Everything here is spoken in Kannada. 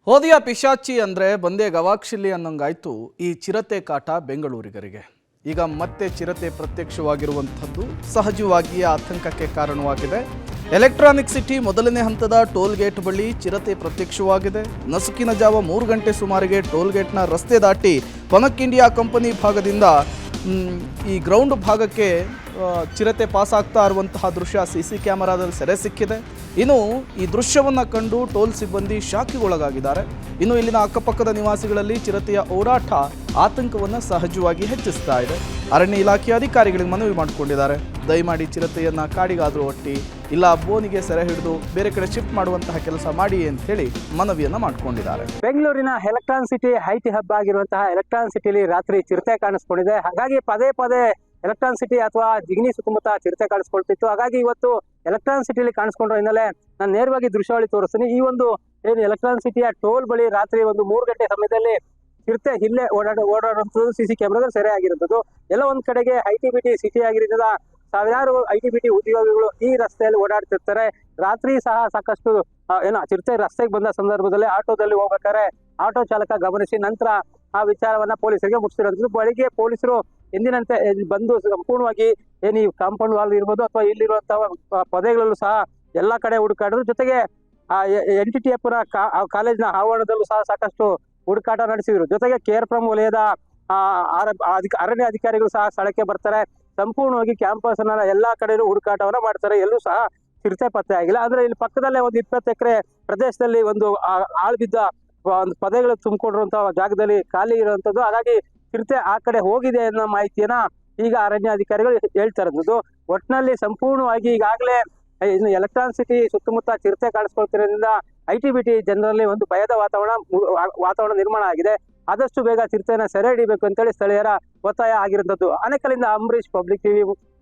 ಹೋದಿಯ ಪಿಶಾಚಿ ಅಂದರೆ ಬಂದೇ ಗವಾಕ್ಷಿಲಿ ಅನ್ನೋಂಗಾಯ್ತು ಈ ಚಿರತೆ ಕಾಟ ಬೆಂಗಳೂರಿಗರಿಗೆ. ಈಗ ಮತ್ತೆ ಚಿರತೆ ಪ್ರತ್ಯಕ್ಷವಾಗಿರುವಂಥದ್ದು ಸಹಜವಾಗಿಯೇ ಆತಂಕಕ್ಕೆ ಕಾರಣವಾಗಿದೆ. ಎಲೆಕ್ಟ್ರಾನಿಕ್ ಸಿಟಿ ಮೊದಲನೇ ಹಂತದ ಟೋಲ್ ಗೇಟ್ ಬಳಿ ಚಿರತೆ ಪ್ರತ್ಯಕ್ಷವಾಗಿದೆ. ನಸುಕಿನ ಜಾವ 3 ಗಂಟೆ ಸುಮಾರಿಗೆ ಟೋಲ್ ಗೇಟ್ನ ರಸ್ತೆ ದಾಟಿ ಕೊನಕ್ ಇಂಡಿಯಾ ಕಂಪನಿ ಭಾಗದಿಂದ ಈ ಗ್ರೌಂಡ್ ಭಾಗಕ್ಕೆ ಚಿರತೆ ಪಾಸ್ ಆಗ್ತಾ ಇರುವಂತಹ ದೃಶ್ಯ ಸಿಸಿ ಕ್ಯಾಮೆರಾದಲ್ಲಿ ಸೆರೆ ಸಿಕ್ಕಿದೆ. ಇನ್ನು ಈ ದೃಶ್ಯವನ್ನು ಕಂಡು ಟೋಲ್ ಸಿಬ್ಬಂದಿ ಶಾಕಿಗೊಳಗಾಗಿದ್ದಾರೆ. ಇನ್ನು ಇಲ್ಲಿನ ಅಕ್ಕಪಕ್ಕದ ನಿವಾಸಿಗಳಲ್ಲಿ ಚಿರತೆಯ ಓಡಾಟ ಆತಂಕವನ್ನು ಸಹಜವಾಗಿ ಹೆಚ್ಚಿಸ್ತಾ ಇದೆ. ಅರಣ್ಯ ಇಲಾಖೆ ಅಧಿಕಾರಿಗಳಿಗೆ ಮನವಿ ಮಾಡಿಕೊಂಡಿದ್ದಾರೆ. ದಯಮಾಡಿ ಚಿರತೆಯನ್ನು ಕಾಡಿಗಾದರೂ ಒಟ್ಟಿ ಇಲ್ಲ ಬೋನಿಗೆ ಸೆರೆ ಹಿಡಿದು ಬೇರೆ ಕಡೆ ಶಿಫ್ಟ್ ಮಾಡುವಂತಹ ಕೆಲಸ ಮಾಡಿ ಅಂತ ಹೇಳಿ ಮನವಿಯನ್ನ ಮಾಡಿಕೊಂಡಿದ್ದಾರೆ. ಬೆಂಗಳೂರಿನ ಎಲೆಕ್ಟ್ರಾನ್ ಸಿಟಿ ಐಟಿ ಹಬ್ ಆಗಿರುವಂತಹ ಎಲೆಕ್ಟ್ರಾನ್ ಸಿಟಿಲಿ ರಾತ್ರಿ ಚಿರತೆ ಕಾಣಿಸ್ಕೊಂಡಿದೆ. ಹಾಗಾಗಿ ಪದೇ ಪದೇ ಎಲೆಕ್ಟ್ರಾನ್ ಸಿಟಿ ಅಥವಾ ಜಿಗಣಿ ಸುತ್ತಮುತ್ತ ಚಿರತೆ ಕಾಣಿಸ್ಕೊಳ್ತಿತ್ತು. ಹಾಗಾಗಿ ಇವತ್ತು ಎಲೆಕ್ಟ್ರಾನ್ ಸಿಟಿಲಿ ಕಾಣಿಸ್ಕೊಂಡ್ರ ಹಿನ್ನೆಲೆ ನಾನು ನೇರವಾಗಿ ದೃಶ್ಯಾವಳಿ ತೋರಿಸ್ತೀನಿ. ಈ ಒಂದು ಏನು ಎಲೆಕ್ಟ್ರಾನ್ ಸಿಟಿಯ ಟೋಲ್ ಬಳಿ ರಾತ್ರಿ ಒಂದು 3 ಗಂಟೆ ಸಮಯದಲ್ಲಿ ಚಿರತೆ ಇಲ್ಲೇ ಓಡಾಡುವಂಥದ್ದು ಸಿಸಿ ಕ್ಯಾಮೆರಾದಲ್ಲಿ ಸೆರೆ ಆಗಿರುವಂಥದ್ದು. ಎಲ್ಲ ಒಂದ್ ಕಡೆಗೆ ಐಟಿ ಸಿಟಿ ಆಗಿರೋದ್ರಿಂದ ಸಾವಿರಾರು ಐಟಿ ಉದ್ಯೋಗಿಗಳು ಈ ರಸ್ತೆಯಲ್ಲಿ ಓಡಾಡ್ತಿರ್ತಾರೆ. ರಾತ್ರಿ ಸಹ ಸಾಕಷ್ಟು ಚಿರತೆ ರಸ್ತೆಗೆ ಬಂದ ಸಂದರ್ಭದಲ್ಲಿ ಆಟೋದಲ್ಲಿ ಹೋಗ್ಬೇಕಾದ್ರೆ ಆಟೋ ಚಾಲಕ ಗಮನಿಸಿ ನಂತರ ಆ ವಿಚಾರವನ್ನ ಪೊಲೀಸರಿಗೆ ಮುಟ್ಟಿಸಿರೋದು. ಬೆಳಿಗ್ಗೆ ಪೊಲೀಸರು ಎಂದಿನಂತೆ ಬಂದು ಸಂಪೂರ್ಣವಾಗಿ ಈ ಕಾಂಪೌಂಡ್ ವಾಲ್ ಇರ್ಬೋದು ಅಥವಾ ಇಲ್ಲಿರುವಂತಹ ಪೊದೆಗಳಲ್ಲೂ ಸಹ ಎಲ್ಲಾ ಕಡೆ ಹುಡುಕಾಡಿದ್ರು. ಜೊತೆಗೆ NTTF ಕಾಲೇಜಿನ ಆವರಣದಲ್ಲೂ ಸಹ ಸಾಕಷ್ಟು ಹುಡುಕಾಟ ನಡೆಸಿದ್ರು. ಜೊತೆಗೆ KRPRM ವಲಯದ ಅರಣ್ಯ ಅಧಿಕಾರಿಗಳು ಸಹ ಸ್ಥಳಕ್ಕೆ ಬರ್ತಾರೆ. ಸಂಪೂರ್ಣವಾಗಿ ಕ್ಯಾಂಪಸ್ ಅನ್ನ ಎಲ್ಲಾ ಕಡೆಯೂ ಹುಡುಕಾಟವನ್ನ ಮಾಡ್ತಾರೆ. ಎಲ್ಲೂ ಸಹ ಚಿರತೆ ಪತ್ತೆ ಆಗಿಲ್ಲ. ಅಂದ್ರೆ ಇಲ್ಲಿ ಪಕ್ಕದಲ್ಲೇ ಒಂದು 20 ಎಕರೆ ಪ್ರದೇಶದಲ್ಲಿ ಒಂದು ಆಳ್ಬಿದ್ದ ಒಂದು ಪೊದೆಗಳು ತುಂಬಿಕೊಂಡಿರುವಂತಹ ಜಾಗದಲ್ಲಿ ಖಾಲಿ ಇರುವಂತದ್ದು. ಹಾಗಾಗಿ ಚಿರತೆ ಆ ಕಡೆ ಹೋಗಿದೆ ಅನ್ನೋ ಮಾಹಿತಿಯನ್ನ ಈಗ ಅರಣ್ಯ ಅಧಿಕಾರಿಗಳು ಹೇಳ್ತಾ ಇರೋದು. ಒಟ್ಟಿನಲ್ಲಿ ಸಂಪೂರ್ಣವಾಗಿ ಈಗಾಗಲೇ ಎಲೆಕ್ಟ್ರಾನ್ ಸಿಟಿ ಸುತ್ತಮುತ್ತ ಚಿರತೆ ಕಾಣಿಸ್ಕೊಳ್ತಿರೋದ್ರಿಂದ ಐಟಿ ಜನರಲ್ಲಿ ಒಂದು ಭಯದ ವಾತಾವರಣ ನಿರ್ಮಾಣ ಆಗಿದೆ. ಆದಷ್ಟು ಬೇಗ ಚಿರತೆಯನ್ನ ಸೆರೆ ಹಿಡಿಬೇಕು ಅಂತೇಳಿ ಸ್ಥಳೀಯರ ಒತ್ತಾಯ ಆಗಿರುವಂತದ್ದು. ಆನೇಕಲ್ಲಿಂದ ಅಂಬರೀಶ್, ಪಬ್ಲಿಕ್ ಟಿವಿ,